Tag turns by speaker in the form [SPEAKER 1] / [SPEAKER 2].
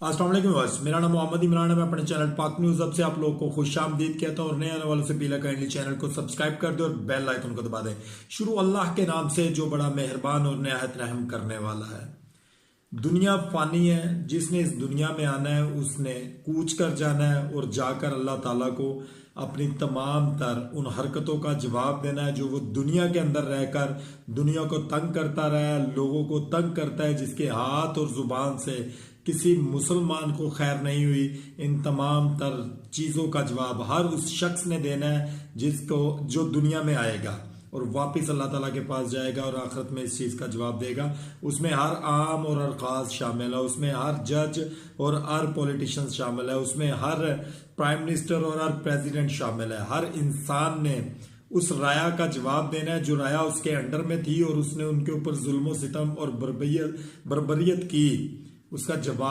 [SPEAKER 1] अस्सलाम वालेकुम व्यूअर्स, मेरा नाम मोहम्मद इमरान है। मैं अपने चैनल पाक न्यूज अब से आप लोगों को खुशामदीद कहता हूँ और नए आने वालों से पहले काइंडली चैनल को सब्सक्राइब कर दे और बेल आइकन को दबा दें। शुरू अल्लाह के नाम से जो बड़ा मेहरबान और निहायत रहम करने वाला है। दुनिया फानी है, जिसने इस दुनिया में आना है उसने कूच कर जाना है और जाकर अल्लाह ताला को अपनी तमाम तर उन हरकतों का जवाब देना है जो वो दुनिया के अंदर रहकर दुनिया को तंग करता रहा है, लोगों को तंग करता है, जिसके हाथ और जुबान से किसी मुसलमान को खैर नहीं हुई। इन तमाम तर चीजों का जवाब हर उस शख्स ने देना है जिसको जो दुनिया में आएगा और वापिस अल्लाह ताला के पास जाएगा और आखिरत में इस चीज का जवाब देगा। उसमें हर आम और हर खास शामिल है, उसमें हर जज और हर पॉलिटिशियन शामिल है, उसमें हर प्राइम मिनिस्टर और हर प्रेसिडेंट शामिल है। हर इंसान ने उस राया का जवाब देना है जो राया उसके अंडर में थी और उसने उनके ऊपर जुल्म सितम और बर्बरियत की। उसका जवाब